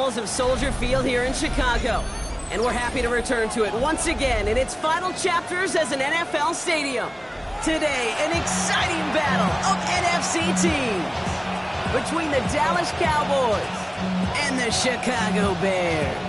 halls of Soldier Field here in Chicago. And we're happy to return to it once again in its final chapters as an NFL stadium. Today, an exciting battle of NFC teams between the Dallas Cowboys and the Chicago Bears.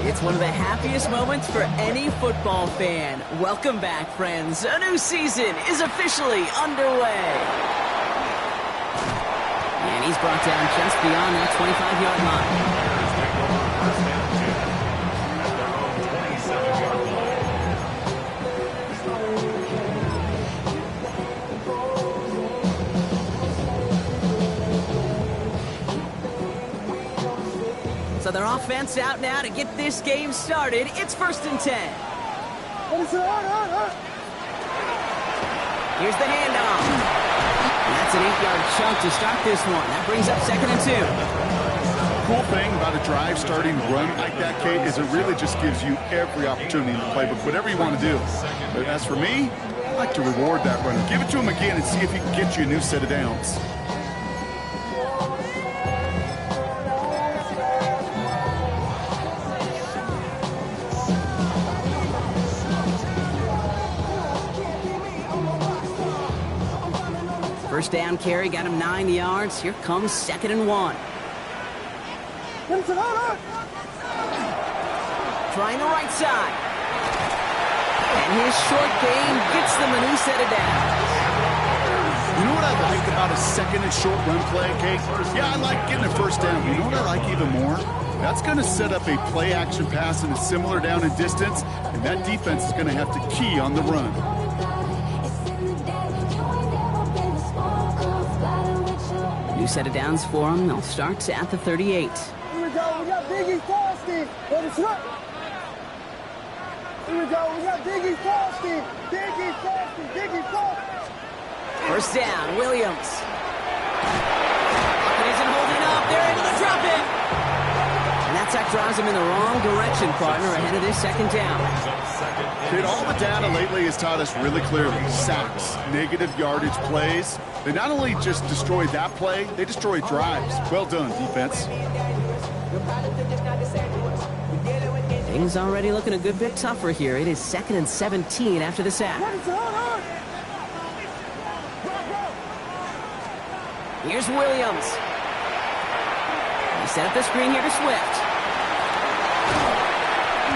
It's one of the happiest moments for any football fan. Welcome back, friends. A new season is officially underway. And he's brought down just beyond that 25-yard line. So their offense out now to get this game started. It's 1st and 10. Here's the handoff. And that's an 8-yard chunk to start this one. That brings up 2nd and 2. Cool thing about a drive starting run like that, Kate, is it really just gives you every opportunity in the playbook, whatever you want to do. But as for me, I like to reward that runner. Give it to him again and see if he can get you a new set of downs. First down carry, got him 9 yards. Here comes 2nd and 1. Trying the right side. And his short game gets them a new set of downs. You know what I like about a 2nd and short run play, Kate? Yeah, I like getting a first down. You know what I like even more? That's going to set up a play-action pass in a similar down and distance, and that defense is going to have to key on the run. New set of downs for them. They'll start at the 38. Here we go. We got Biggie Frosty. Let us run. Here we go. We got Biggie Frosty. Biggie Frosty. Biggie Frosty. First down, Williams. It isn't holding up. They're able to drop it. And that sack drives him in the wrong direction, partner, ahead of this 2nd down. Kid, all the data lately has taught us really clearly. Sacks, negative yardage plays. They not only just destroy that play, they destroy drives. Well done, defense. Things already looking a good bit tougher here. It is 2nd and 17 after the sack. Here's Williams. He set up the screen here to Swift.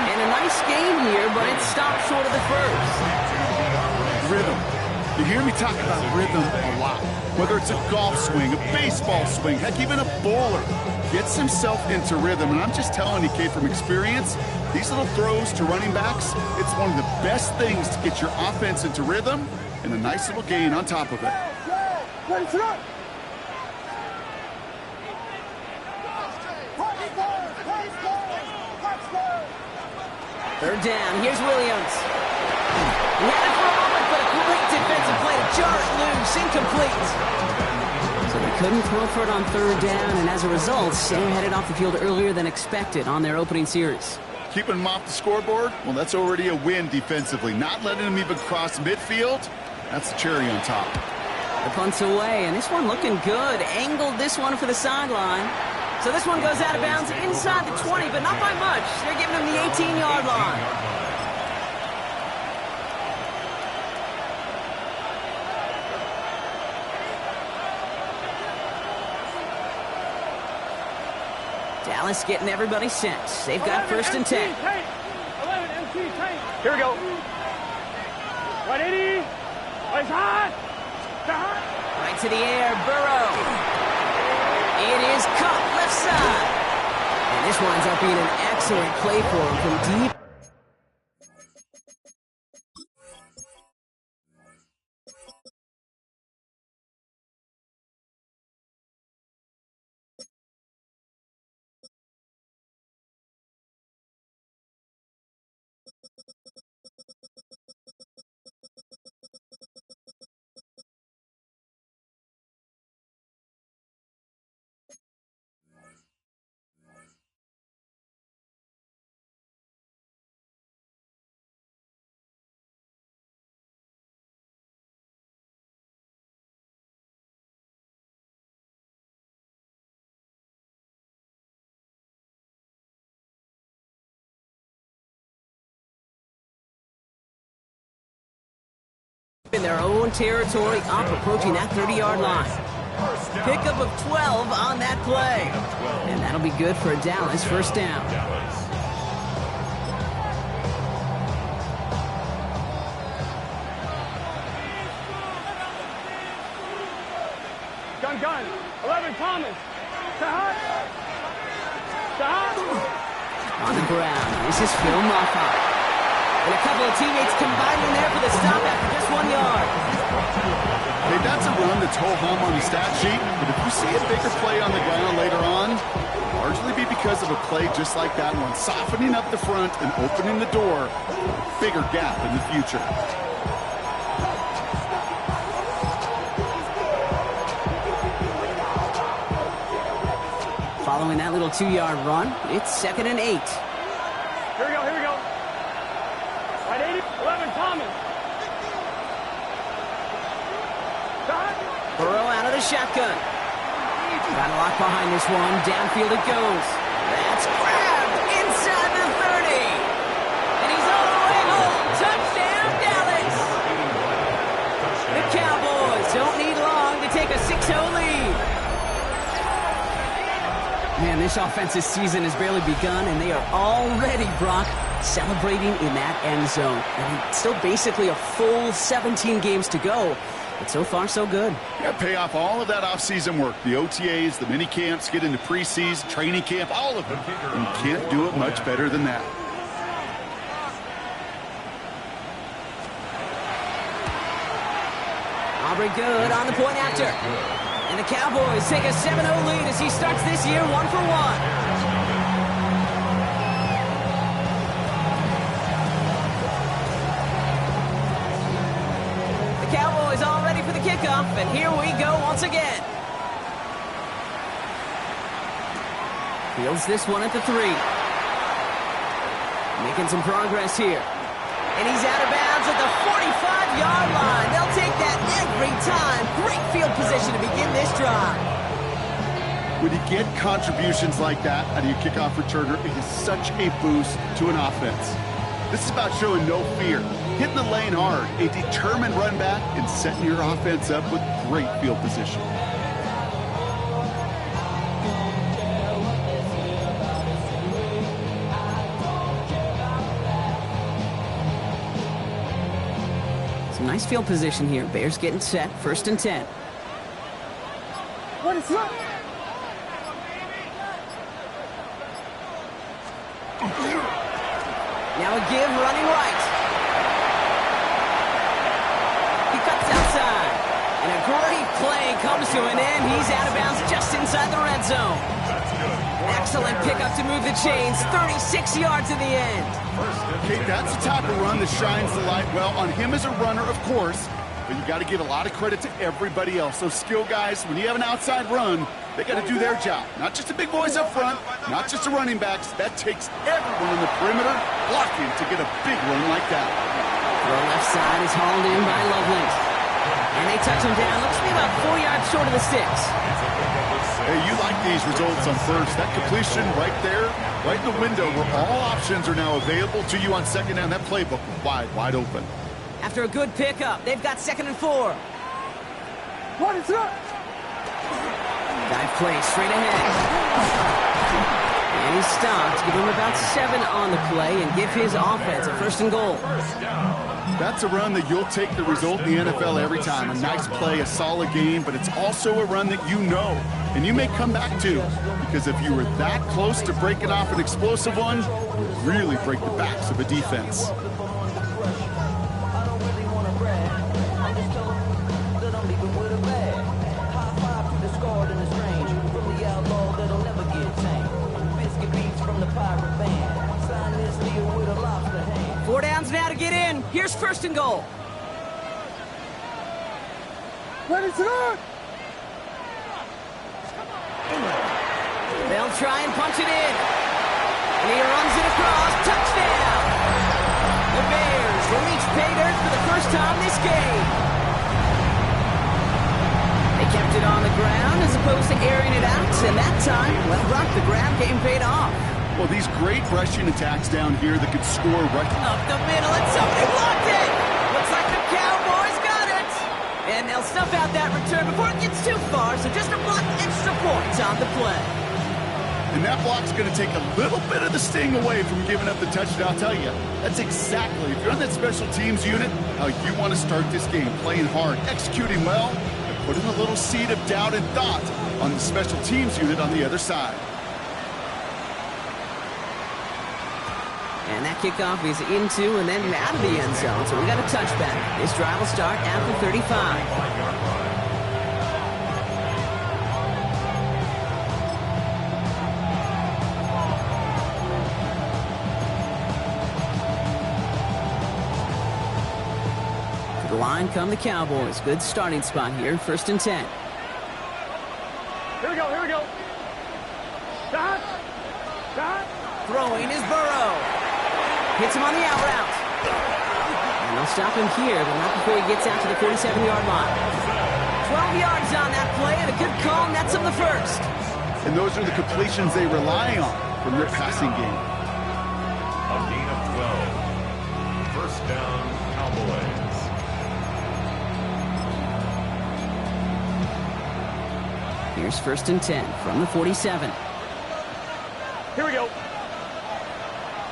And a nice game here, but it stopped short of the first. Rhythm. You hear me talk about rhythm a lot. Whether it's a golf swing, a baseball swing, heck, even a bowler gets himself into rhythm. And I'm just telling you, Kate, from experience, these little throws to running backs, it's one of the best things to get your offense into rhythm and a nice little gain on top of it. Third down, here's Williams. He had it for a moment, but a great defensive play to jar it loose, incomplete. So they couldn't throw for it on 3rd down, and as a result, they headed off the field earlier than expected on their opening series. Keeping them off the scoreboard, well, that's already a win defensively. Not letting them even cross midfield, that's the cherry on top. The punt's away, and this one looking good. Angled this one for the sideline. So this one goes out of bounds inside the 20, but not by much. They're giving him the 18-yard line. Dallas getting everybody set. They've got 1st and 10. 11 MC tank. Here we go. 180. It's hot. Right to the air, Burrow. It is caught left side. And this winds up being an excellent play for him from deep. in their own territory, up approaching that 30-yard line. Pickup of 12 on that play. And that'll be good for a Dallas first down. Gun. 11 Thomas. Sahat. On the ground, this is Phil Moffitt. And a couple of teammates combining there for the stop after just 1 yard. Hey, that's a run that's ho-hum on the stat sheet, but if you see a bigger play on the ground later on, it'll largely be because of a play just like that one, softening up the front and opening the door, bigger gap in the future. Following that little 2-yard run, it's 2nd and 8. Here we go. Right 80, 11 Thomas. Burrow out of the shotgun. Got a lock behind this one. Downfield it goes. That's grabbed inside the 30. And he's all the way home. Touchdown, Dallas. The Cowboys don't need long to take a 6-0 lead. Man, this offensive season has barely begun, and they are already, Brock, celebrating in that end zone. I mean, still basically a full 17 games to go, but so far, so good. Yeah, pay off all of that off-season work. The OTAs, the mini camps, get into preseason, training camp, all of them. You can't do it much better than that. Aubrey good on the point after. And the Cowboys take a 7-0 lead as he starts this year 1-for-1. The Cowboys all ready for the kickoff, and here we go once again. Fields this one at the 3. Making some progress here. And he's out of bounds at the 45-yard line. They'll take that every time. Great field position to begin this drive. When you get contributions like that out of your kickoff returner, it is such a boost to an offense. This is about showing no fear, hitting the lane hard, a determined run back, and setting your offense up with great field position. Nice field position here. Bears getting set. 1st and 10. What is up? Now a give running right. He cuts outside. And a great play comes to an end. He's out of bounds just inside the red zone. Excellent pickup to move the chains. 36 yards in the end. Okay, that's the type of run that shines the light well on him as a runner, of course, but you got to give a lot of credit to everybody else. Those skill guys, when you have an outside run, they got to do their job. Not just the big boys up front, not just the running backs. That takes everyone on the perimeter blocking to get a big run like that. The left side is hauled in by Lovelace. And they touch him down. Looks to be about 4 yards short of the sticks. Hey, you like these results on first. That completion right there, right in the window where all options are now available to you on 2nd down. That playbook wide open. After a good pickup, they've got 2nd and 4. What is up? Dive play straight ahead. And he stops. Give him about 7 on the play and give his offense a 1st and goal. That's a run that you'll take the result in the NFL every time. A nice play, a solid game, but it's also a run that you know and you may come back to, because if you were that close to breaking off an explosive one, you really break the backs of a defense. Four downs now to get in. Here's 1st and goal. What is up? They'll try and punch it in. And he runs it across. Touchdown! The Bears will reach pay dirt for the first time this game. They kept it on the ground as opposed to airing it out. And that time, well, Brock, the ground game paid off. Well, these great rushing attacks down here that could score right Up the middle, and somebody blocked it! Looks like the Cowboys got that return before it gets too far, so just a block extra points on the play. And that block's going to take a little bit of the sting away from giving up the touchdown. I'll tell you, that's exactly, if you're on that special teams unit, how you want to start this game. Playing hard, executing well, and putting a little seed of doubt and thought on the special teams unit on the other side. And that kickoff is into and then out of the end zone, so we got a touchback. This drive will start at the 35. The line come the Cowboys. Good starting spot here. 1st and 10. Here we go, here we go. Stop. Stop. Throwing is Burrow. Hits him on the out route. And they'll stop him here, but not before he gets out to the 47-yard line. 12 yards on that play, and a good call nets him the first. And those are the completions they rely on from their passing game. A gain of 12. First down, Cowboys. Here's 1st and 10 from the 47. Here we go.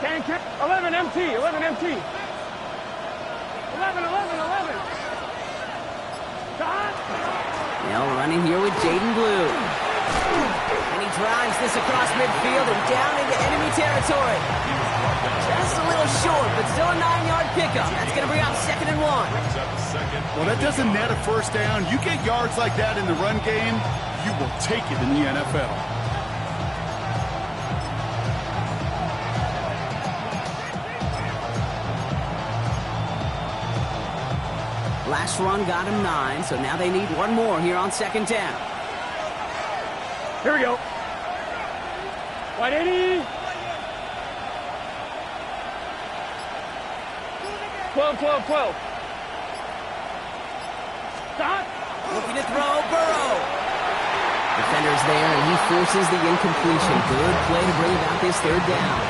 11 MT, 11 MT. 11, 11, 11. Stop. Now running here with Jaden Blue. And he drives this across midfield and down into enemy territory. Just a little short, but still a 9-yard pickup. That's going to bring out 2nd and 1. Well, that doesn't net a first down. You get yards like that in the run game, you will take it in the NFL. Last run got him 9, so now they need one more here on 2nd down. Here we go. Wide 80. 12, 12, 12. Stop. Looking to throw, Burrow. Defender's there, and he forces the incompletion. Good play to bring about this 3rd down.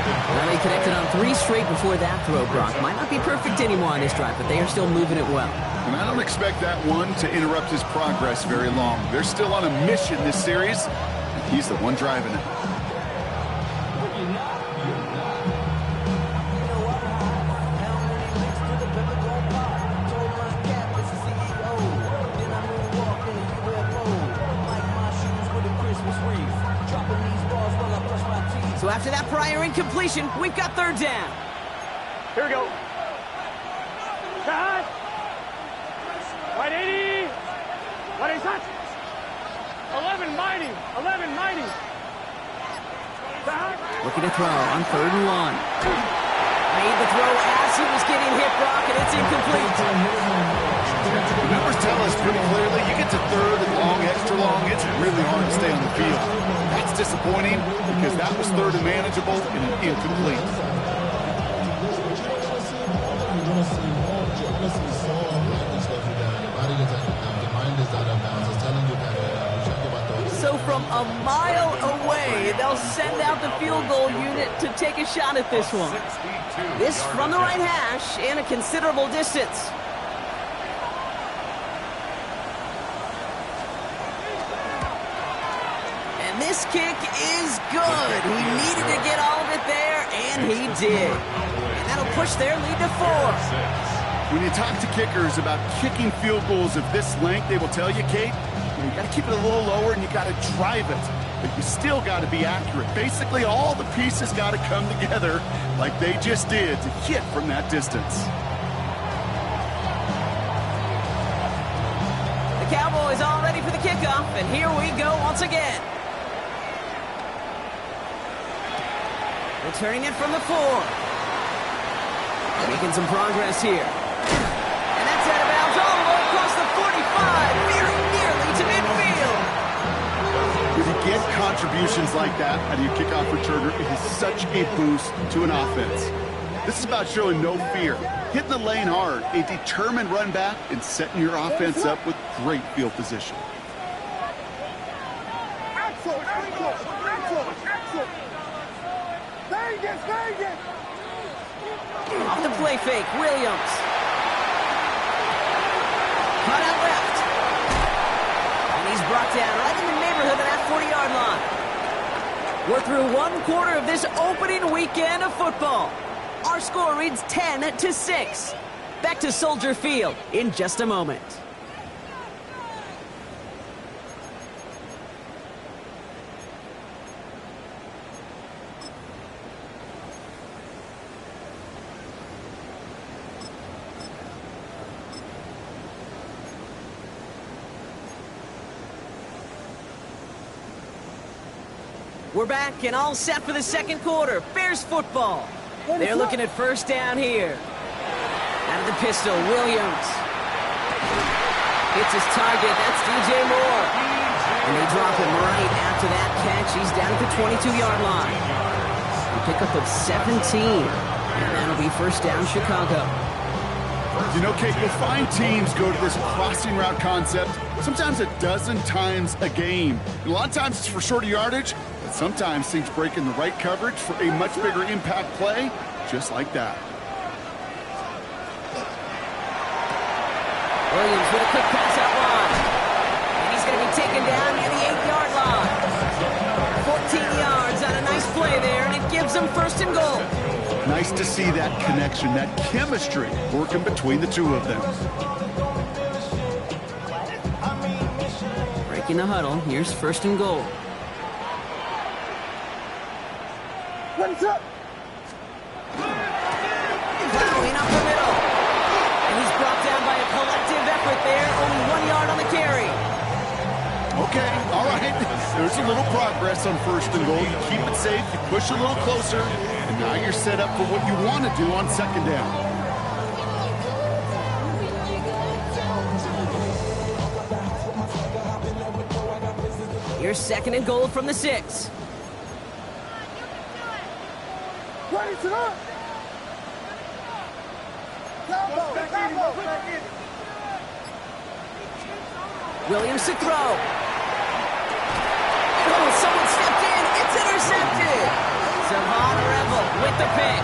Now they connected on 3 straight before that throw, Brock. Might not be perfect anymore on this drive, but they are still moving it well. And I don't expect that one to interrupt his progress very long. They're still on a mission this series, and he's the one driving it. So after that prior incompletion, we've got 3rd down. Here we go. Cut. Wide 80. Wide 80 touch. 11 mighty. 11 mighty. Cut. Looking to throw on 3rd and 1. Made the throw as he was getting hit, Brock, and it's incomplete. The numbers tell us pretty clearly, you get to 3rd and long, extra long, it's really hard to stay on the field. That's disappointing because that was 3rd and manageable and an incomplete. So from a mile away, they'll send out the field goal unit to take a shot at this one. This from the right hash and a considerable distance. And this kick is good. He needed to get all of it there, and he did. And that'll push their lead to 4. When you talk to kickers about kicking field goals of this length, they will tell you, Kate, you got to keep it a little lower and you got to drive it. But you still got to be accurate. Basically, all the pieces got to come together like they just did to hit from that distance. The Cowboys all ready for the kickoff, and here we go once again. Returning it from the 4. Making some progress here. And that's out of bounds all the way across the 45, very nearly to midfield. When you get contributions like that out of your kickoff returner, it is such a boost to an offense. This is about showing no fear, hitting the lane hard, a determined run back, and setting your offense up with great field position. Excellent, excellent, excellent, excellent. Vegas, Vegas. Off the play fake, Williams. Cut out left. And he's brought down right in the neighborhood of that 40-yard line. We're through one quarter of this opening weekend of football. Our score reads 10-6. Back to Soldier Field in just a moment. We're back and all set for the second quarter. Bears football. They're looking at first down here. Out of the pistol, Williams. Hits his target. That's DJ Moore. And they drop him right after that catch. He's down at the 22-yard line. A pickup of 17. And that'll be first down, Chicago. You know, Kate, you'll find teams go to this crossing route concept sometimes a dozen times a game. And a lot of times it's for shorter yardage, but sometimes things break in the right coverage for a much bigger impact play, just like that. Williams with a quick pass out wide. And he's going to be taken down near the 8-yard line. 14 yards on a nice play there, and it gives them first and goal. Nice to see that connection, that chemistry working between the two of them. Breaking the huddle. Here's first and goal. What's up? Plowing up the middle. And he's brought down by a collective effort there. Only 1 yard on the carry. Okay, all right. There's a little progress on first and goal. You keep it safe, you push a little closer, and now you're set up for what you want to do on second down. Here's second and goal from the 6. Ready to up. Williams to throw. Oh, someone stepped in. It's intercepted. Savon Revel with the pick.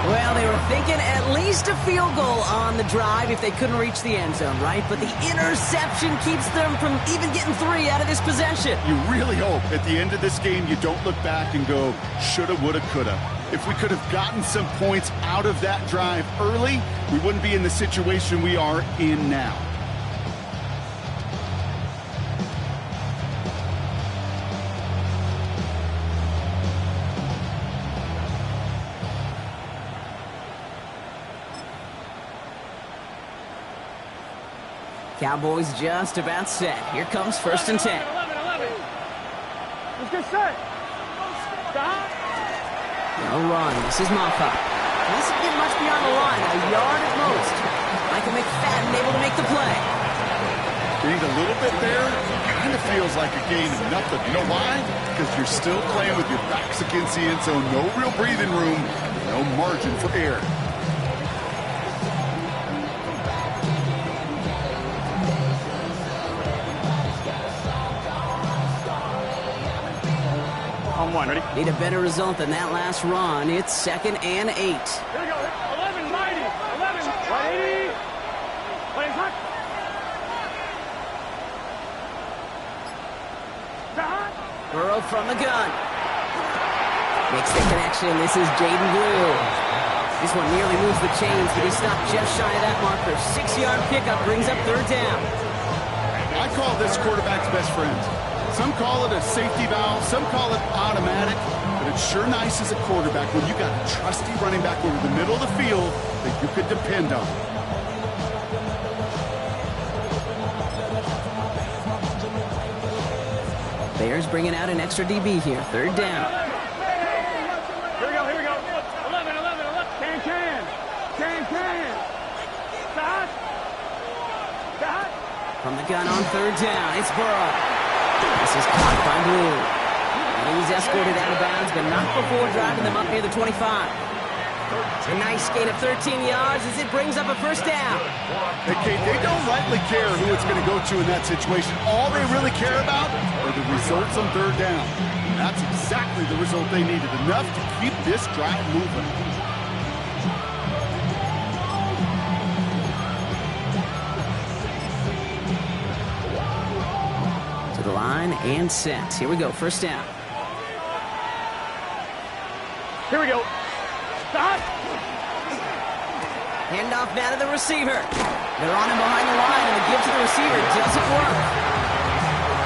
Well, they were thinking at least a field goal on the drive if they couldn't reach the end zone, right? But the interception keeps them from even getting 3 out of this possession. You really hope at the end of this game you don't look back and go, shoulda, woulda, coulda. If we could have gotten some points out of that drive early, we wouldn't be in the situation we are in now. Cowboys just about set. Here comes first and 10. 11. Let's get set. No run. This is Moffa. Doesn't get much beyond the line. A yard at most. Michael McFadden able to make the play. Gained a little bit there. Kind of feels like a gain of nothing. You know why? Because you're still playing with your backs against the end zone. No real breathing room. No margin for error. Ready? Need a better result than that last run. It's second and 8. Here we go. 11, mighty. 11, mighty. Wait, hot. Burrow from the gun. Makes the connection. This is Jaden Blue. This one nearly moves the chains, but he stopped just shy of that marker. 6-yard pickup brings up third down. I call this quarterback's best friend. Some call it a safety valve, some call it automatic, but it's sure nice as a quarterback when you got a trusty running back over the middle of the field that you could depend on. Bears bringing out an extra DB here. Third down. Here we go. 11. Can. Stop. From the gun on third down, it's Burrow. This is caught by Blue. And he's escorted out of bounds, but not before driving them up near the 25. A nice gain of 13 yards as it brings up a first down. Hey, Kate, they don't rightly care who it's going to go to in that situation. All they really care about are the results on third down. And that's exactly the result they needed, enough to keep this drive moving. To the line and set. Here we go, first down. Here we go. Stop. Handoff now to the receiver. They're on him behind the line, and the give to the receiver doesn't work.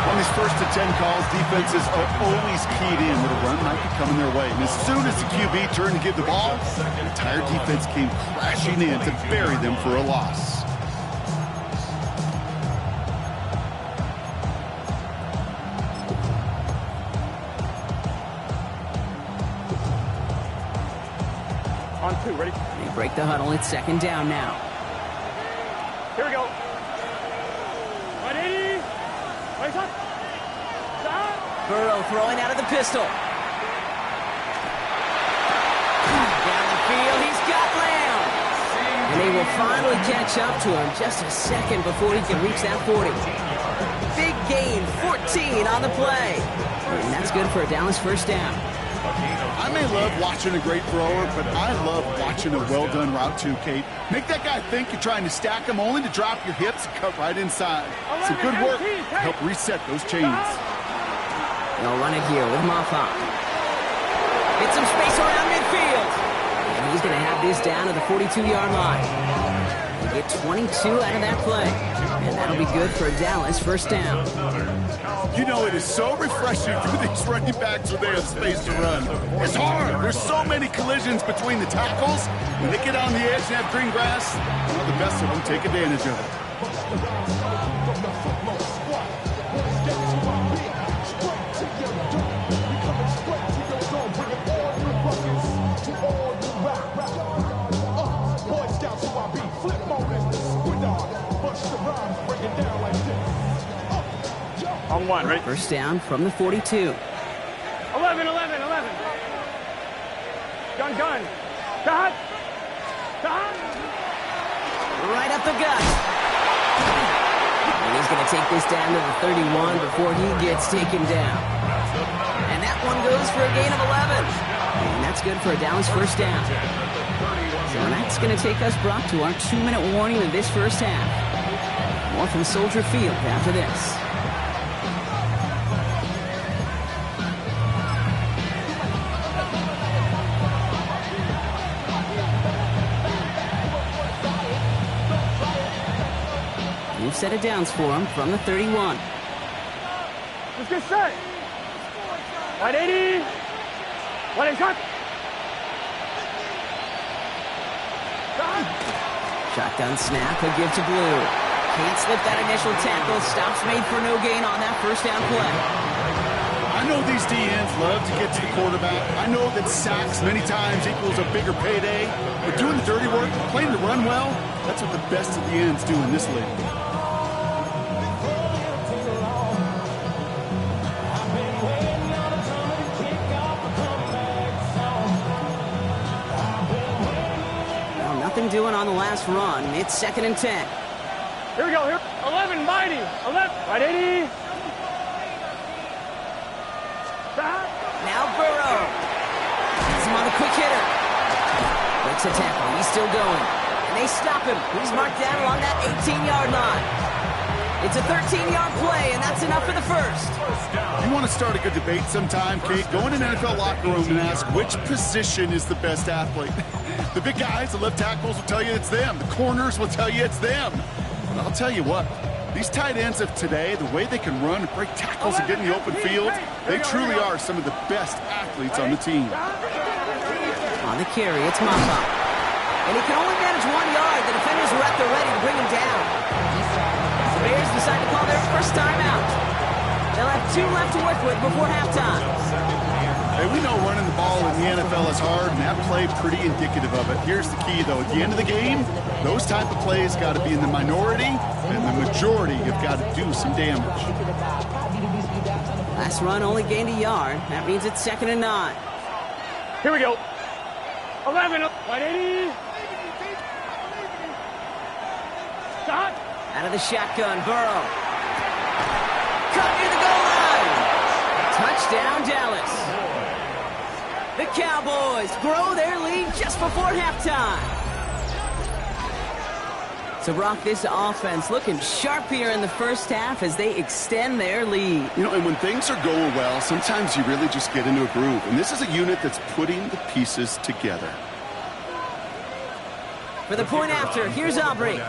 On these first to 10 calls, defenses are always keyed in that a run might be coming their way. And as soon as the QB turned to give the ball, the entire defense came crashing in to bury them for a loss. On 2, ready? They break the huddle. It's second down now. Here we go. 180. Right up. Stop. Burrow throwing out of the pistol. Down the field, he's got Lamb. And they will finally catch up to him just a second before he can reach that 40. Big gain, 14 on the play. And that's good for a Dallas first down. I may love watching a great thrower, but I love watching a well-done route too, Kate. Make that guy think you're trying to stack him only to drop your hips and cut right inside. Some good work to help reset those chains. They'll run it here with Moffa. Get some space around midfield. And he's going to have this down to the 42-yard line. They get 22 out of that play. And that'll be good for Dallas first down. You know, it is so refreshing for these running backs when they have space to run. It's hard. There's so many collisions between the tackles. When they get on the edge and have green grass, well, the best of them take advantage of it. On 1, ready? First down from the 42. 11. Gun. Stop. Right up the gut. And he's going to take this down to the 31 before he gets taken down. And that one goes for a gain of 11. And that's good for a Dallas first down. So that's going to take us, Brock, to our 2-minute warning of this first half. More from Soldier Field after this. New set of downs for him from the 31. Let's get set. 180. 180 shot. Shotgun snap, a give to Blue. Can't slip that initial tackle. Stops made for no gain on that first down play. I know these DNs love to get to the quarterback. I know that sacks many times equals a bigger payday. But doing the dirty work, playing to run well, that's what the best of the ends do in this league. Nothing doing on the last run. It's second and 10. Here we go. 11, mighty. 11. 180. Stop. Now Burrow. He's him on the quick hitter. Breaks a tackle. He's still going. And they stop him. He's marked down along that 18-yard line. It's a 13-yard play, and that's enough for the first. You want to start a good debate sometime, Kate? Go in an NFL locker room and ask which position is the best athlete. The big guys, the left tackles will tell you it's them. The corners will tell you it's them. But I'll tell you what, these tight ends of today, the way they can run and break tackles and get in the open field, they truly are some of the best athletes on the team. On the carry, it's Moffa. And he can only manage 1 yard. The defenders were at the ready to bring him down. The Bears decide to call their first timeout. They'll have 2 left to work with before halftime. Hey, we know running the ball in the NFL is hard, and that play pretty indicative of it. Here's the key, though. At the end of the game, those type of plays got to be in the minority, and the majority have got to do some damage. Last run only gained 1 yard. That means it's second and 9. Here we go. 11. 180. Stop. Out of the shotgun, Burrow. Cut near the goal line. Touchdown, Dallas. The Cowboys grow their lead just before halftime. So, Brock, this offense looking sharp here in the first half as they extend their lead. You know, and when things are going well, sometimes you really just get into a groove. And this is a unit that's putting the pieces together. For the point after, here's Aubrey.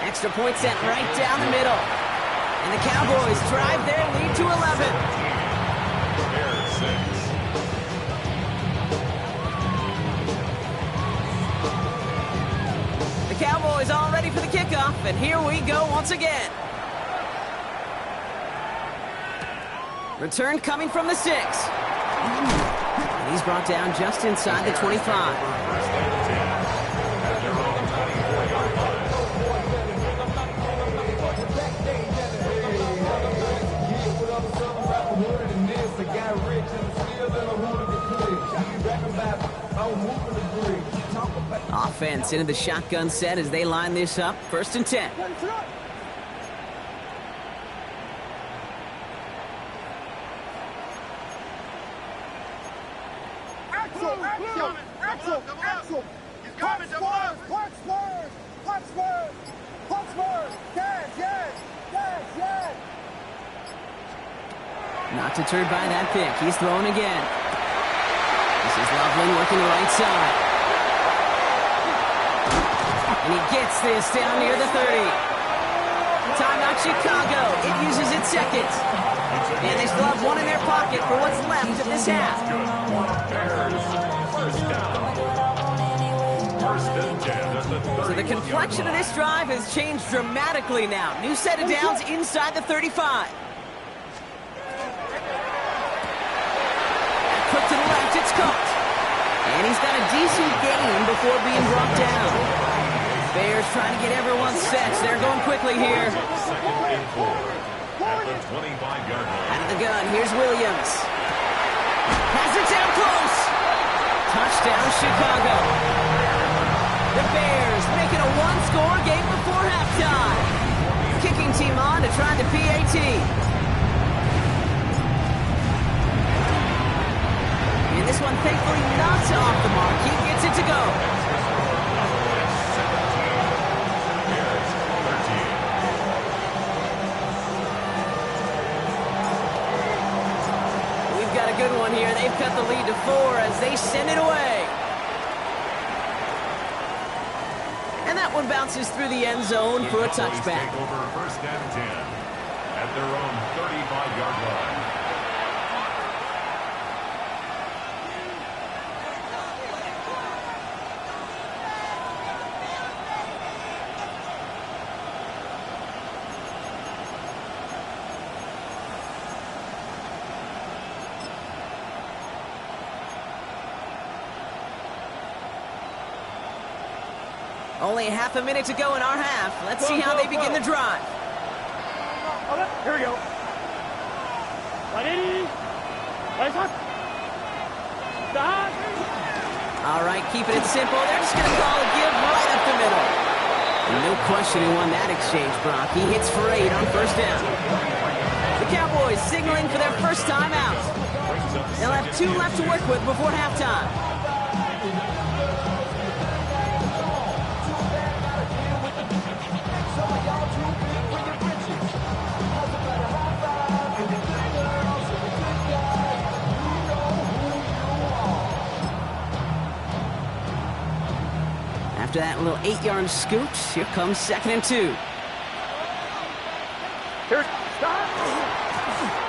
Extra point sent right down the middle. And the Cowboys drive their lead to 11. The Cowboys all ready for the kickoff, and here we go once again. Return coming from the 6. And he's brought down just inside the 25. Offense into the shotgun set as they line this up. 1st and 10. Axel! He's coming, punch first! Yes! Not deterred by that pick. He's throwing again. This is Loveland working the right side. And he gets this down near the 30. Timeout Chicago. It uses its second. And they still have one in their pocket for what's left of this half. So the complexion of this drive has changed dramatically now. New set of downs inside the 35. Quick to the left, it's caught. And he's got a decent gain before being brought down. Bears trying to get everyone set. They're going quickly here. Out of the gun, here's Williams. Has it down close. Touchdown, Chicago. The Bears making a one-score game before halftime. Kicking team on to try the PAT. And this one thankfully not off the mark. He gets it to go. We've got a good one here. They've cut the lead to 4 as they send it away. And that one bounces through the end zone for a touchback. Take over 1st and 10 at their own 35-yard line. Only half a minute to go in our half. Let's see how they begin the drive. Here we go. All right, keeping it simple. They're just going to call a give right up the middle. No question who won that exchange, Brock. He hits for 8 on 1st down. The Cowboys signaling for their first time out. They'll have 2 left to work with before halftime. After that little 8-yard scoot, here comes 2nd and 2.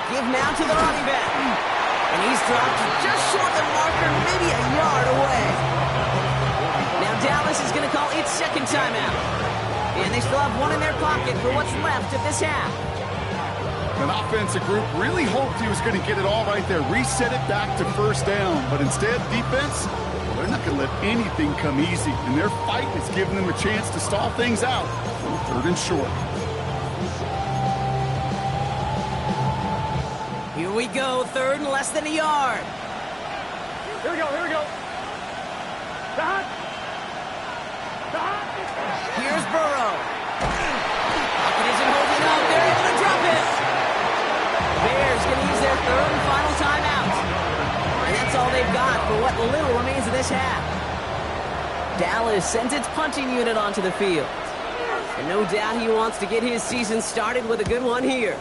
Give now to the running back. And he's dropped just short of the marker, maybe a yard away. Now Dallas is going to call its 2nd timeout. And they still have one in their pocket for what's left of this half. An offensive group really hoped he was going to get it all right there, reset it back to 1st down. But instead, defense, well, they're not going to let anything come easy. And their fight is giving them a chance to stall things out on 3rd and short. Here we go, 3rd and less than a yard. Here we go. Here's Burrow. Pocket isn't holding up. They're able to drop it. Bears going to use their 3rd and final time for what little remains of this half. Dallas sends its punching unit onto the field. And no doubt he wants to get his season started with a good one here.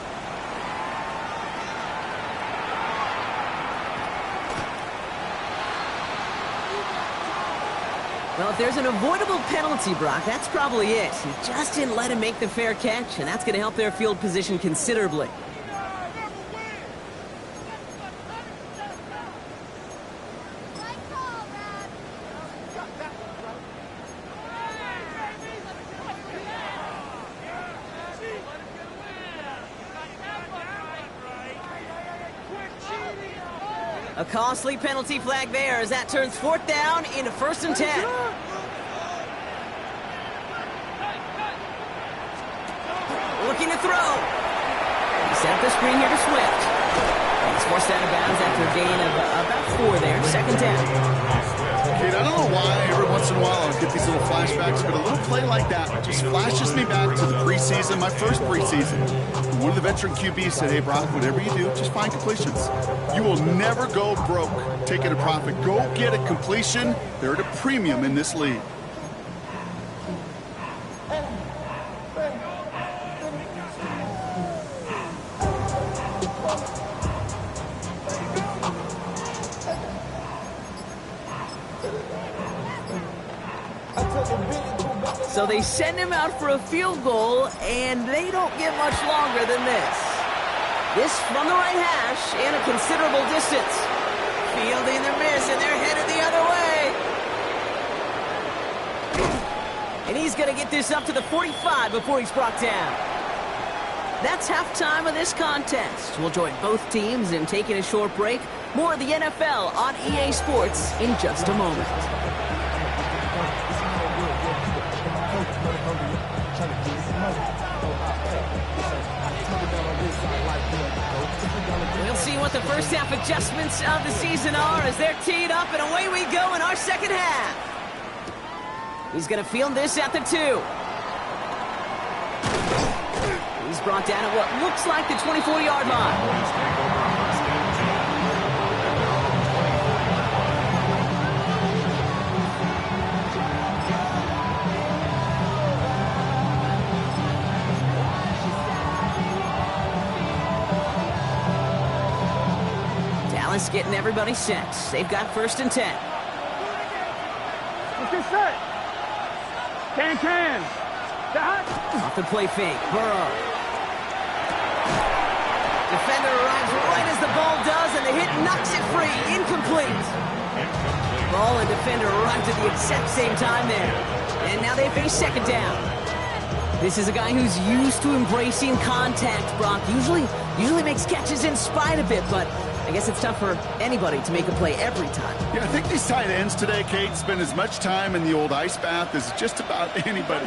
Well, if there's an avoidable penalty, Brock, that's probably it. He just didn't let him make the fair catch, and that's going to help their field position considerably. A costly penalty flag there as that turns 4th down into 1st and 10. Looking to throw. He set up the screen here to Swift. He's forced out of bounds after a gain of about 4 there. 2nd down. Kate, I don't know why every once in a while I'll get these little flashbacks, but a little play like that just flashes me back to the preseason, my first preseason. One of the veteran QBs said, hey, Brock, whatever you do, just find completions. You will never go broke taking a profit. Go get a completion. They're at a premium in this league. So they send him out for a field goal, and they don't get much longer than this. This from the right hash and a considerable distance. Fielding their miss, and they're headed the other way. And he's going to get this up to the 45 before he's brought down. That's halftime of this contest. We'll join both teams in taking a short break. More of the NFL on EA Sports in just a moment. We'll see what the first half adjustments of the season are as they're teed up, and away we go in our second half. He's going to field this at the 2. He's brought down at what looks like the 24-yard line. Getting everybody set. They've got 1st and 10. Let's get set. Can. Off the play fake. Burrow. Defender arrives right as the ball does, and the hit knocks it free. Incomplete. Ball and defender arrived at the exact same time there. And now they face 2nd down. This is a guy who's used to embracing contact, Brock. Usually makes catches in spite of it, but I guess it's tough for anybody to make a play every time. Yeah, I think these tight ends today, Kate, spend as much time in the old ice bath as just about anybody.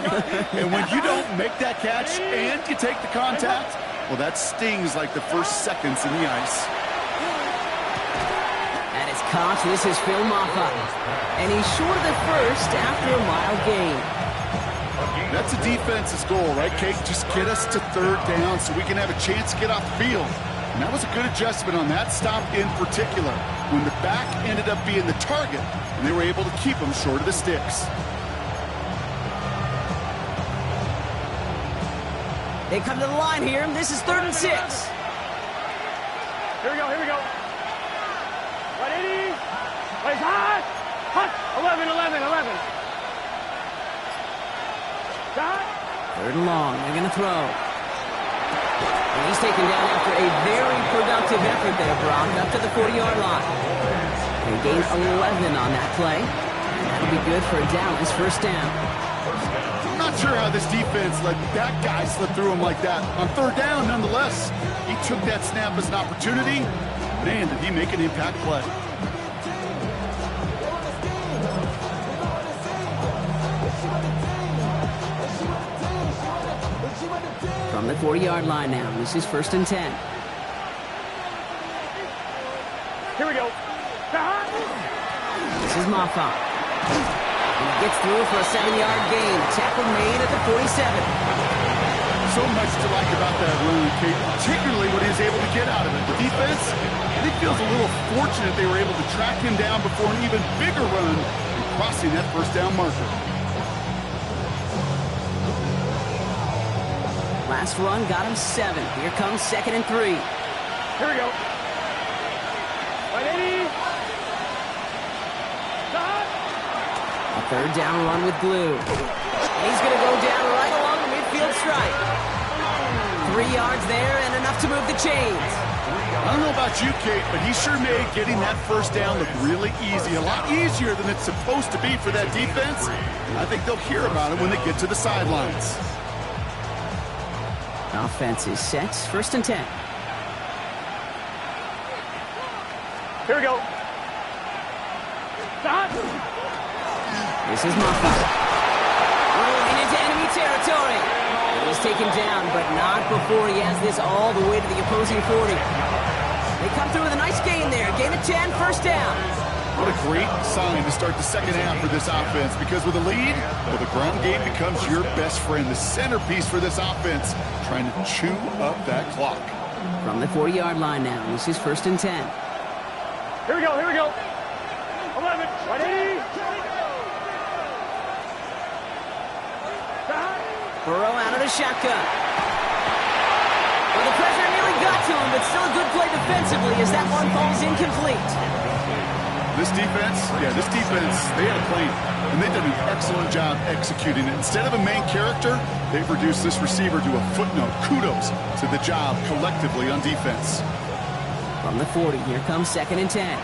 And when you don't make that catch and you take the contact, well, that stings like the first seconds in the ice. That is caught. This is Phil Moffa. And he's short of the first after a mile gain. That's a defense's goal, right, Kate? Just get us to 3rd down so we can have a chance to get off the field. And that was a good adjustment on that stop in particular, when the back ended up being the target, and they were able to keep him short of the sticks. They come to the line here. This is 3rd and 6. Here we go. 180. Plays hot. 11. Shot. 3rd and long. They're going to throw. And he's taken down after a very productive effort there, Brock, up to the 40-yard line. They gained 11 on that play. And that'll be good for a Dallas 1st down. I'm not sure how this defense let that guy slip through him like that. On 3rd down, nonetheless, he took that snap as an opportunity. Man, did he make an impact play. From the 40-yard line now, this is 1st and 10. Here we go. This is Moffa. He gets through for a 7-yard gain. Tackle made at the 47. So much to like about that run, Kate, particularly what he was able to get out of it. The defense, I think, feels a little fortunate they were able to track him down before an even bigger run and crossing that first down marker. Last run got him 7. Here comes 2nd and 3. Here we go. Right, Eddie. A 3rd down run with glue. And he's going to go down right along the midfield stripe. 3 yards there and enough to move the chains. I don't know about you, Kate, but he sure made getting that first down look really easy. A lot easier than it's supposed to be for that defense. I think they'll hear about it when they get to the sidelines. Offense is set. 1st and 10. Here we go. Stop. This is Muffa. Rolling into enemy territory. He's taken down, but not before he has this all the way to the opposing 40. They come through with a nice gain there. Gain of 10, 1st down. What a great sign to start the second half for this offense, because with a lead, well, the ground game becomes your best friend, the centerpiece for this offense, trying to chew up that clock. From the 40-yard line now, this is 1st and 10. Here we go, here we go. 11, ready. Burrow out of the shotgun. Well, the pressure nearly got to him, but still a good play defensively as that one falls incomplete. This defense, they had a plan, and they've done an excellent job executing it. Instead of a main character, they've reduced this receiver to a footnote. Kudos to the job collectively on defense. From the 40, here comes 2nd and 10.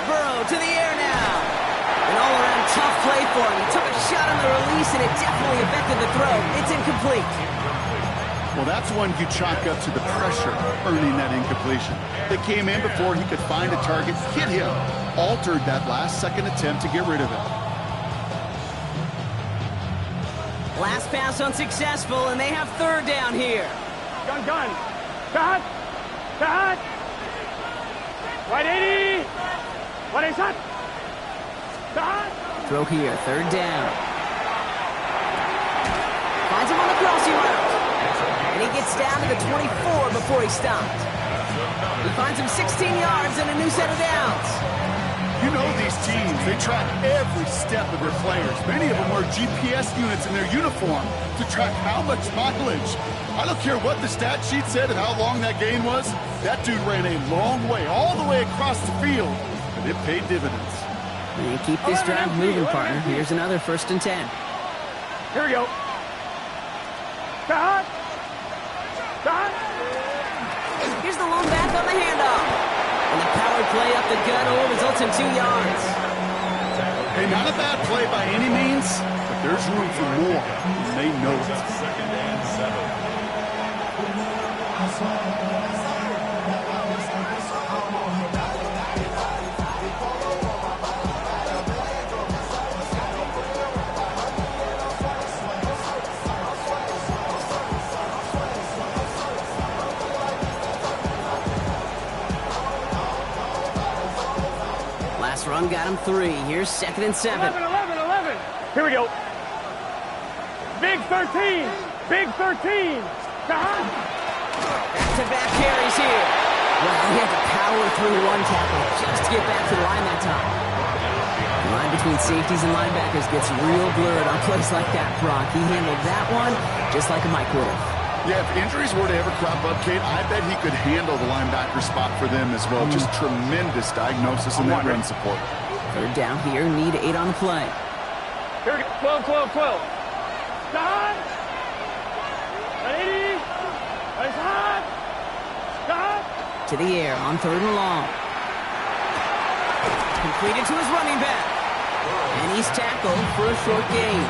Burrow to the air now. An all-around tough play for him. He took a shot on the release, and it definitely affected the throw. It's incomplete. Well, that's one you chalk up to the pressure earning that incompletion. They came in before he could find a target, hit him, altered that last-second attempt to get rid of it. Last pass unsuccessful, and they have 3rd down here. Gun. Cut. Right, 80. What is that? Cut. Throw here, 3rd down. Finds him on the crossing route. And he gets down to the 24 before he stopped. He finds him 16 yards and a new set of downs. You know these teams, they track every step of their players. Many of them wear GPS units in their uniform to track how much mileage. I don't care what the stat sheet said and how long that gain was. That dude ran a long way, all the way across the field, and it paid dividends. And keep this drive moving, partner. Here's another 1st and 10. Here we go. Cut. Here's the lone back on the handoff. And the power play up the gut only results in 2 yards. Hey, not a bad play by any means, but there's room for more, and they know it. 2nd and 7. Last run got him 3. Here's 2nd and 7. 11. Here we go. Big 13. Back-to-back carries here. Well, he had to power through one tackle just to get back to the line that time. The line between safeties and linebackers gets real blurred on plays like that, Brock. He handled that one just like a Mike would have. Yeah, if injuries were to ever crop up, Kate, I bet he could handle the linebacker spot for them as well. Just tremendous diagnosis and that run support. 3rd down here, need 8 on the play. Here we go. 12. Stop. 80. Stop. To the air on 3rd and long. Completed to his running back. And he's tackled for a short gain.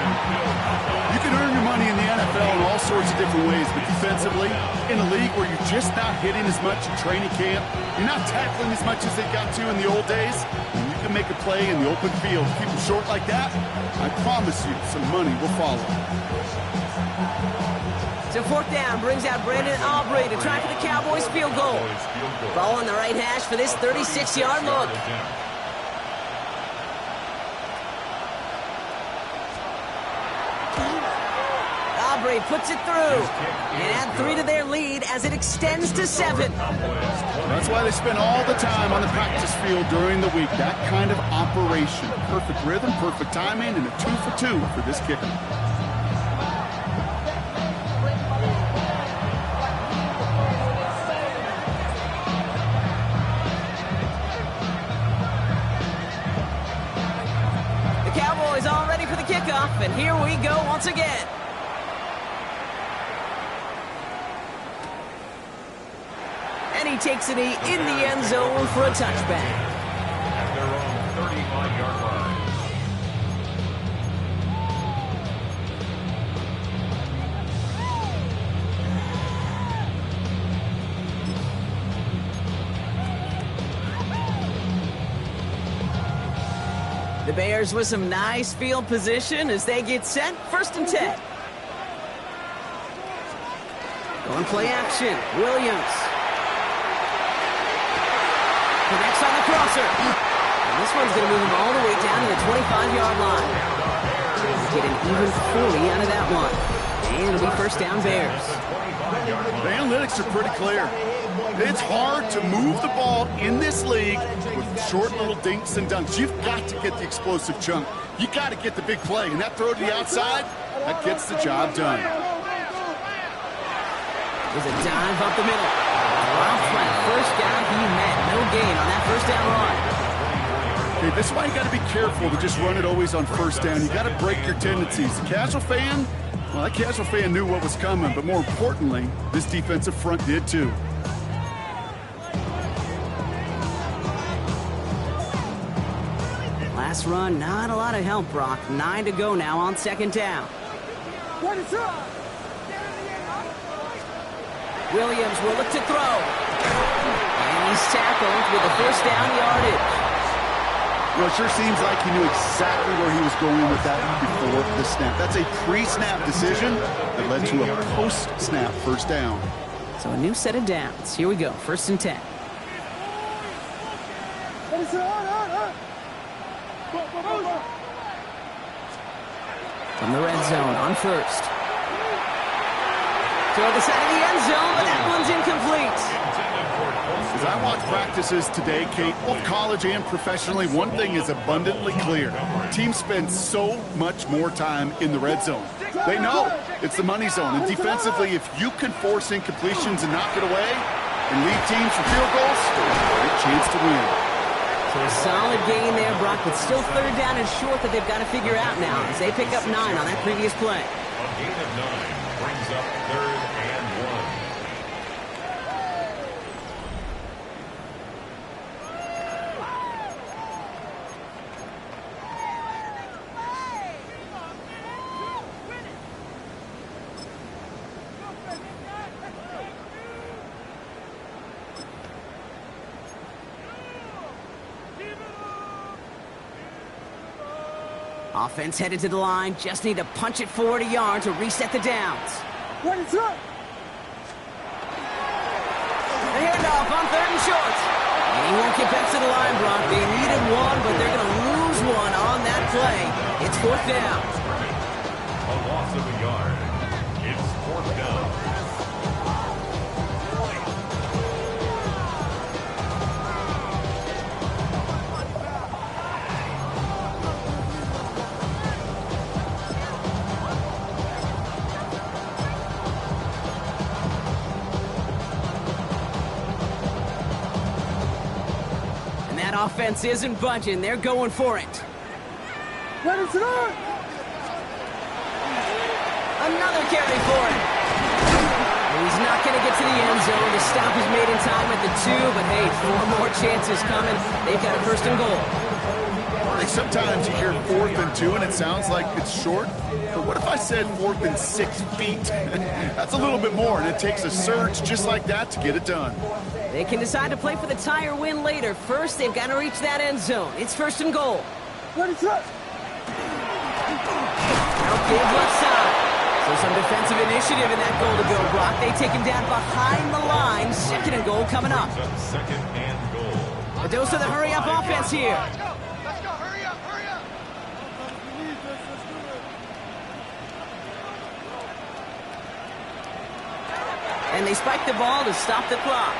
You can earn your money in the NFL in all sorts of different ways, but defensively, in a league where you're just not hitting as much in training camp, you're not tackling as much as they got to in the old days, and you can make a play in the open field. Keep them short like that, I promise you some money will follow. So 4th down brings out Brandon Aubrey to try for the Cowboys field goal. Ball on the right hash for this 36-yard look. Aubrey puts it through. And add 3 to their lead as it extends to 7. That's why they spend all the time on the practice field during the week. That kind of operation. Perfect rhythm, perfect timing, and a 2 for 2 for this kicker. The Cowboys all ready for the kickoff, and here we go once again. And he takes it in the end zone for a touchback. At their own 35-yard line. The Bears with some nice field position as they get set. 1st and 10. Going play action. Williams. Connects on the crosser. And this one's going to move him all the way down to the 25-yard line. Get an even 40 out of that one. And it'll be 1st down Bears. The analytics are pretty clear. It's hard to move the ball in this league with short little dinks and dunks. You've got to get the explosive chunk. You got to get the big play. And that throw to the outside, that gets the job done. There's a dive up the middle. Dropped flat. First guy he met. No gain on that 1st down run. Okay, this is why you got to be careful to just run it always on 1st down. You got to break your tendencies. The casual fan, well, that casual fan knew what was coming, but more importantly, this defensive front did too. Last run, not a lot of help, Brock. 9 to go now on 2nd down. Williams will look to throw. And he's tackled with the 1st down yardage. Well, it sure seems like he knew exactly where he was going with that before the snap. That's a pre-snap decision that led to a post-snap 1st down. So a new set of downs. Here we go, 1st and 10. From the red zone on 1st. Throw the side of the end zone, but that one's incomplete. As I watch practices today, Kate, both college and professionally, one thing is abundantly clear. Teams spend so much more time in the red zone. They know it's the money zone. And defensively, if you can force incompletions and knock it away and lead teams for field goals, great chance to win. So a solid gain there, Brock, but still 3rd down and short that they've got to figure out now as they pick up 9 on that previous play. A gain of 9 brings up 3rd and 1. Offense headed to the line. Just need to punch it forward a yard to reset the downs. What is up? The handoff on 3rd and short. And he won't get back to the line, Brock. They needed one, but they're going to lose one on that play. It's 4th down. A loss of a yard. It's 4th down. Offense isn't budging. They're going for it. What is it on? Another carry for him. He's not going to get to the end zone. The stop is made in time at the 2, but hey, 4 more chances coming. They've got a 1st and goal. Like sometimes you hear 4th and 2 and it sounds like it's short, but what if I said 4th and 6 feet? That's a little bit more, and it takes a surge just like that to get it done. They can decide to play for the tie or win later. First, they've got to reach that end zone. It's 1st and goal. What is up? Out big left side. So some defensive initiative in that goal to go, Brock. They take him down behind the line. 2nd and goal coming up. 2nd and goal. A dose of the hurry-up offense here. Let's go, hurry up, hurry up. And they spike the ball to stop the clock.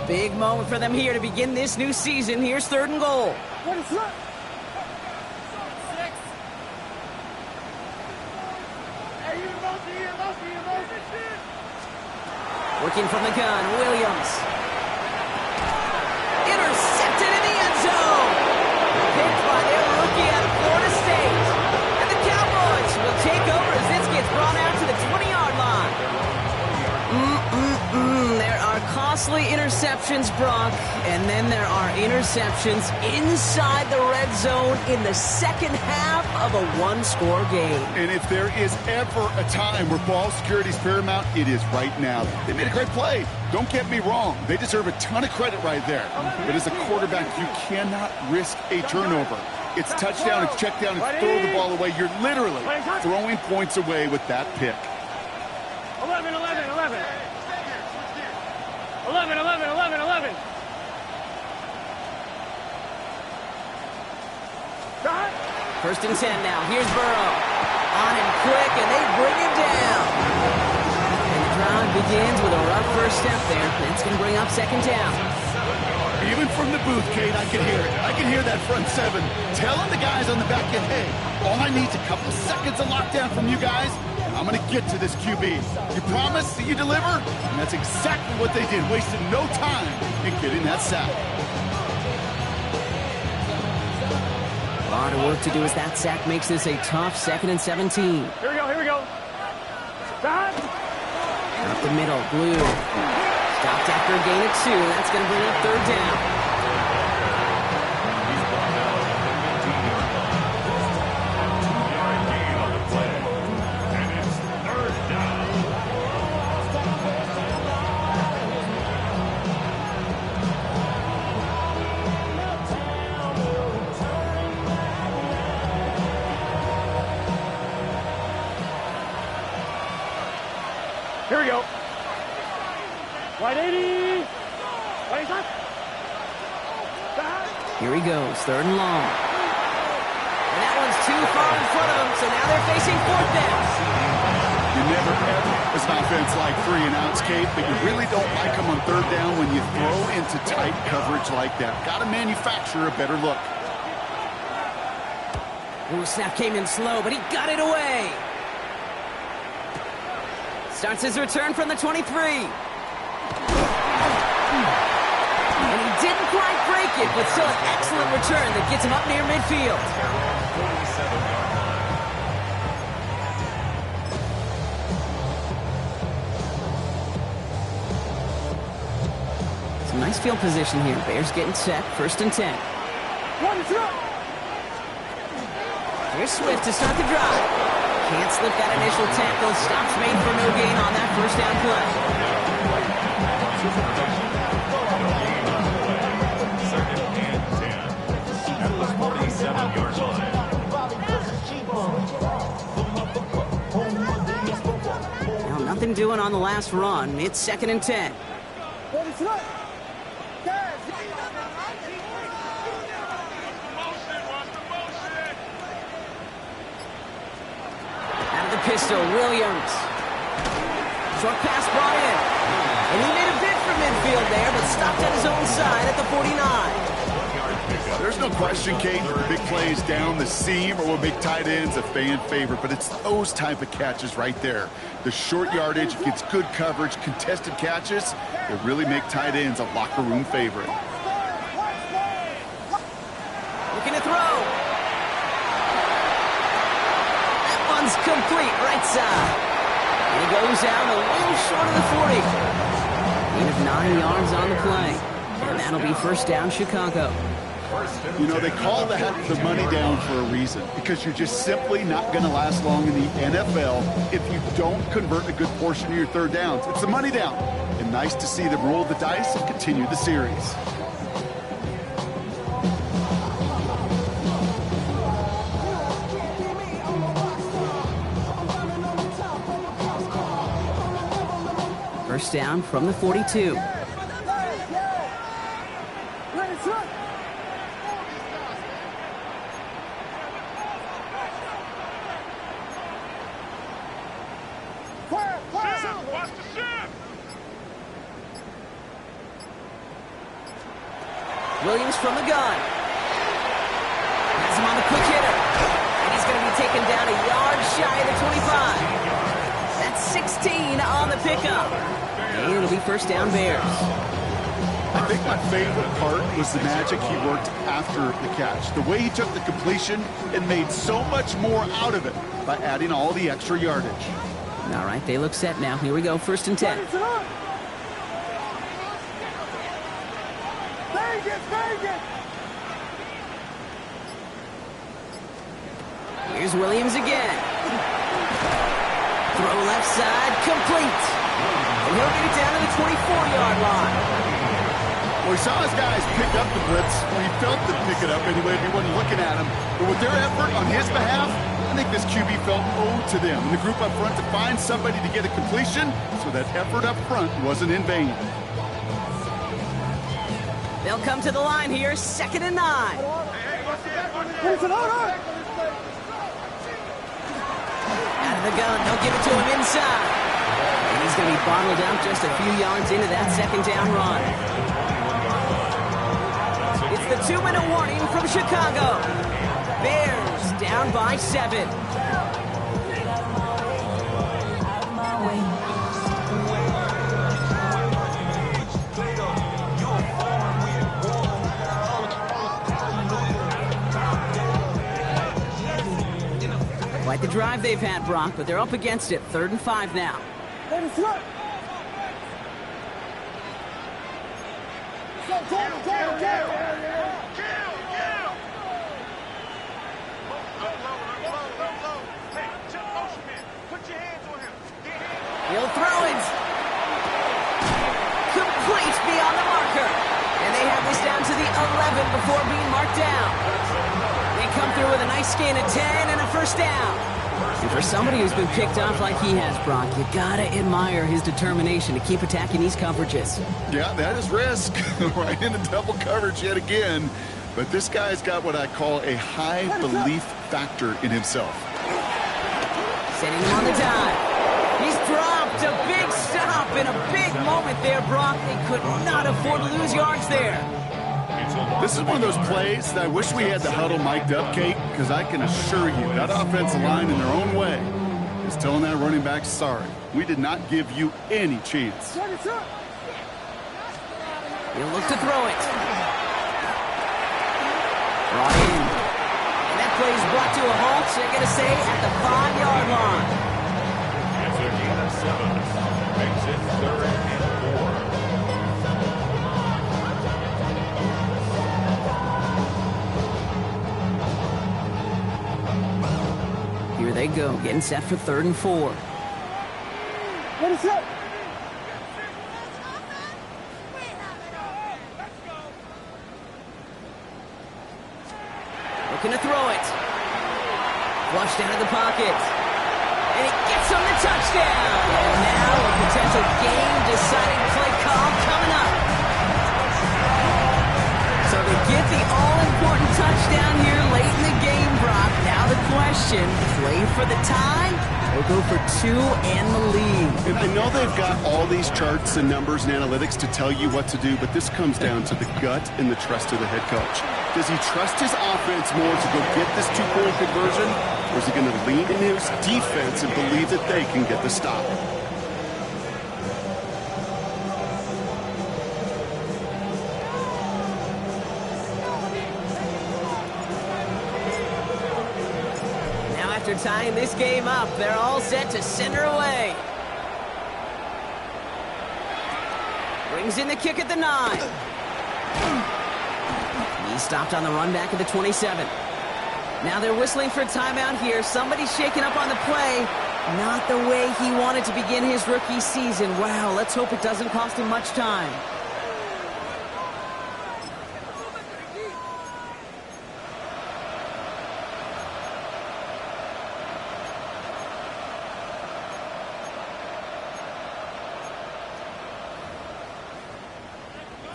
Big moment for them here to begin this new season. Here's 3rd and goal. What is that? Working from the gun, Williams. Intercepted in the end zone. Picked by their rookie out of Florida State. And the Cowboys will take over as this gets brought out to the 20-yard line. There are costly interceptions, Brock, and then there are interceptions inside the red zone in the second half of a one-score game. And if there is ever a time where ball security is paramount, it is right now. They made a great play. Don't get me wrong. They deserve a ton of credit right there. But as a quarterback, you cannot risk a turnover. It's touchdown, it's check down, it's throw the ball away. You're literally throwing points away with that pick. 11, 11, 11. 11, 11, 11, 11. First and 10 now. Here's Burrow. On him quick, and they bring him down. And the drive begins with a rough first step there. That's going to bring up 2nd down. Even from the booth, Kate, I can hear it. I can hear that front 7 telling the guys on the back end, hey, all I need is a couple seconds of lockdown from you guys, and I'm going to get to this QB. You promise that you deliver? And that's exactly what they did, wasting no time in getting that sack. A lot of work to do as that sack makes this a tough 2nd and 17. Here we go, here we go. Stop. Up the middle, Blue. Stopped after a gain of 2. That's going to bring up 3rd down. He's brought down at the 15-yard line. 2-yard gain on the play. And it's 3rd down. Here we go. Right 80. Right top. Here he goes, 3rd and long. And that one's too far in front of him, so now they're facing 4th down. You never ever, as an offense, like 3 and outs, Kate, but you really don't like them on 3rd down when you throw into tight coverage like that. Got to manufacture a better look. Ooh, snap came in slow, but he got it away. Starts his return from the 23. And he didn't quite break it, but still an excellent return that gets him up near midfield. 47-yard line. Some nice field position here. Bears getting set, 1st and 10. Here's Swift to start the drive. Can't slip that initial tackle. Stops made for no gain on that 1st down play. 2nd and 10. At the 47-yard line. Now, nothing doing on the last run. It's 2nd and 10. Pistol, Williams. Short pass brought in. And he made a bid for midfield there, but stopped at his own side at the 49. There's no question, Kate, big plays down the seam or will make tight ends a fan favorite, but it's those type of catches right there. The short yardage gets good coverage, contested catches. They really make tight ends a locker room favorite. Looking to throw. Complete right side. And he goes out a little short of the 40. Gain of 9 yards on the play. And that'll be 1st down, Chicago. You know, they call that the money down for a reason, because you're just simply not going to last long in the NFL if you don't convert a good portion of your 3rd downs. It's the money down. And nice to see them roll the dice and continue the series. First down from the 42. Williams from the gun. Has him on the quick hitter. And he's going to be taken down a yard shy of the 25. That's 16 on the pickup. And it'll be first down Bears. I think my favorite part was the magic he worked after the catch. The way he took the completion and made so much more out of it by adding all the extra yardage. All right, they look set now. Here we go, first and 10. Here's Williams again. Throw left side, complete. And he'll get it down to the 24-yard line. Well, he saw his guys pick up the blitz. Well, he felt them pick it up anyway if he wasn't looking at him. But with their effort on his behalf, I think this QB felt owed to them. And the group up front to find somebody to get a completion, so that effort up front wasn't in vain. They'll come to the line here, 2nd and 9. Out of the gun, they'll give it to him inside. And he's going to be bottled out just a few yards into that second down run. It's the 2-minute warning from Chicago. Bears down by 7. Quite the drive they've had, Brock, but they're up against it. 3rd and 5 now. He'll throw it. Complete beyond the marker. And they have this down to the 11 before being marked down. They come through with a nice gain of 10 and a first down. And for somebody who's been picked off like he has, Brock, you gotta admire his determination to keep attacking these coverages. Yeah, that is risk. Right into double coverage yet again. But this guy's got what I call a high belief factor in himself. Setting him on the dive. He's dropped a big stop in a big moment there, Brock. They could not afford to lose yards there. This is one of those plays that I wish we had the huddle mic'd up, Kate, because I can assure you that offensive line in their own way is telling that running back, sorry, we did not give you any chance. He'll look to throw it. Brought in. And that play is brought to a halt, so they're going to say at the 5-yard line. It's a gain of 7. Makes it 3rd and 4. Here they go, getting set for 3rd and 4. Looking to throw it. Flushed out of the pocket. And it gets him the touchdown. And now a potential game-deciding play call coming up. So they get the all-important touchdown here late in the game, Brock. Now the question, play for the tie or go for 2 and the lead? And I know they've got all these charts and numbers and analytics to tell you what to do, but this comes down to the gut and the trust of the head coach. Does he trust his offense more to go get this 2-point conversion, or is he going to lean in his defense and believe that they can get the stop? After tying this game up, they're all set to send her away. Brings in the kick at the 9. He stopped on the run back at the 27. Now they're whistling for a timeout here. Somebody's shaking up on the play. Not the way he wanted to begin his rookie season. Wow, let's hope it doesn't cost him much time.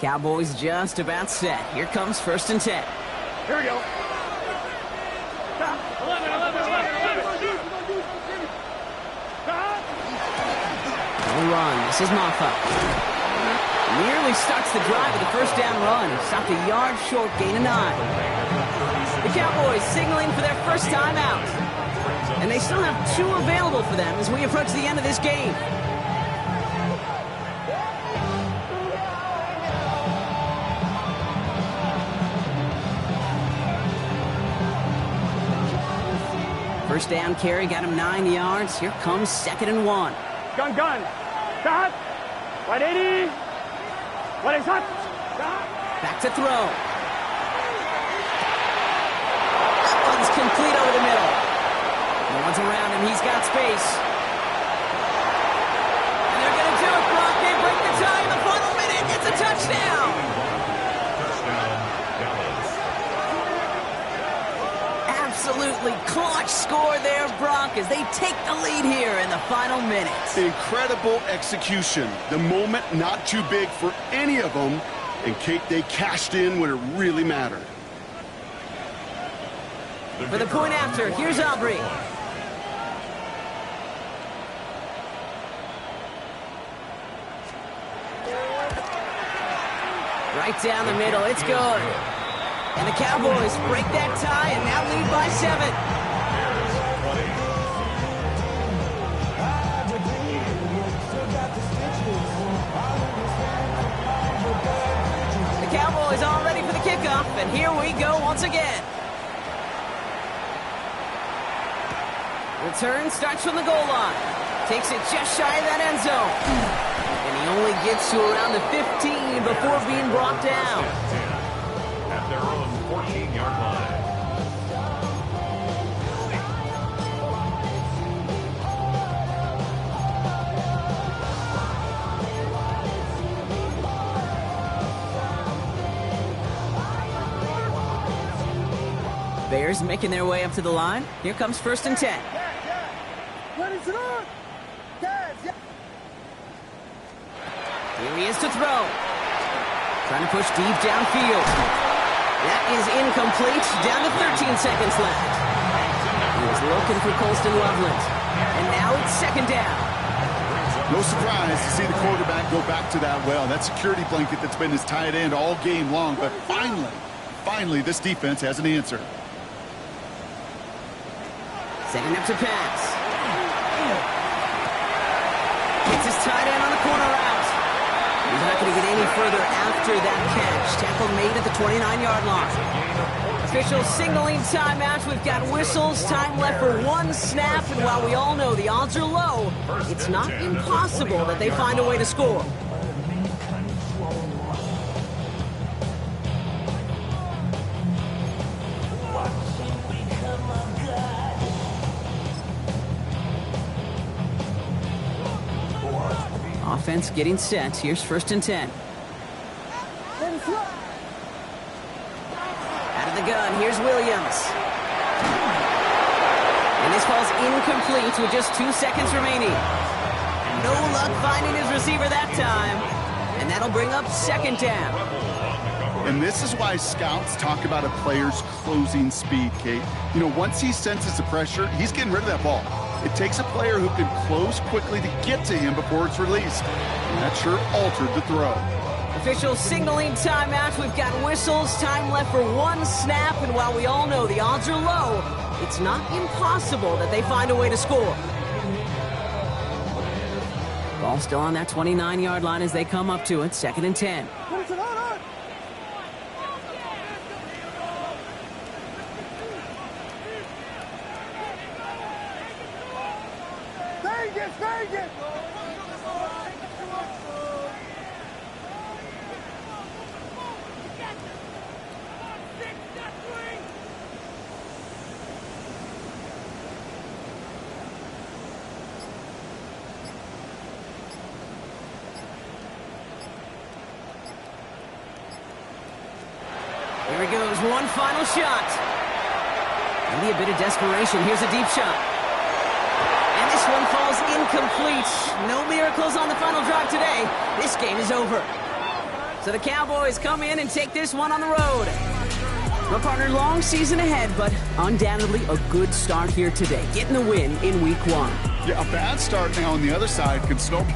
Cowboys just about set. Here comes 1st and 10. Here we go. 11. The run. This is Maffa. Nearly starts the drive with a first down run. Stopped a yard short, gain of 9. The Cowboys signaling for their first time out. And they still have 2 available for them as we approach the end of this game. First down carry got him 9 yards. Here comes 2nd and 1. Gun. Start. 180. What is hot? Back to throw. That one's complete over the middle. No one's around him. He's got space. And they're going to do it, Brock. They break the tie in the final minute. It's a touchdown. Absolutely clutch score there, Brock, as they take the lead here in the final minutes. Incredible execution. The moment not too big for any of them. And Kate, they cashed in when it really mattered. For the point after, here's Aubrey. Right down the middle, it's good. And the Cowboys break that tie and now lead by 7. The Cowboys all ready for the kickoff, and here we go once again. Return starts from the goal line. Takes it just shy of that end zone. And he only gets to around the 15 before being brought down. At their own 14-yard line. Bears making their way up to the line. Here comes 1st and 10. What is it on? Here he is to throw. Trying to push deep downfield. That is incomplete. Down to 13 seconds left. He was looking for Colston Loveland. And now it's 2nd down. No surprise to see the quarterback go back to that well. That security blanket that's been his tight end all game long. But finally, this defense has an answer. Setting up to pass. Gets his tight end on the corner route. He's not going to get any further after that catch. Tackle made at the 29-yard line. Officials signaling timeout. We've got whistles. Time left for 1 snap. And while we all know the odds are low, it's not impossible that they find a way to score. Offense getting set. Here's 1st and 10. Out of the gun, here's Williams. And this falls incomplete with just 2 seconds remaining. No luck finding his receiver that time. And that'll bring up 2nd down. And this is why scouts talk about a player's closing speed, Kate. You know, once he senses the pressure, he's getting rid of that ball. It takes a player who can close quickly to get to him before it's released. And that sure altered the throw. Officials signaling timeout. We've got whistles. Time left for 1 snap. And while we all know the odds are low, it's not impossible that they find a way to score. Ball still on that 29-yard line as they come up to it. 2nd and 10. Vegas! Here he goes, one final shot. Maybe a bit of desperation. Here's a deep shot. And this one falls incomplete. No miracles on the final drive today. This game is over. So the Cowboys come in and take this one on the road. My partner, long season ahead, but undoubtedly a good start here today, getting the win in week 1. Yeah, a bad start now on the other side can snowball.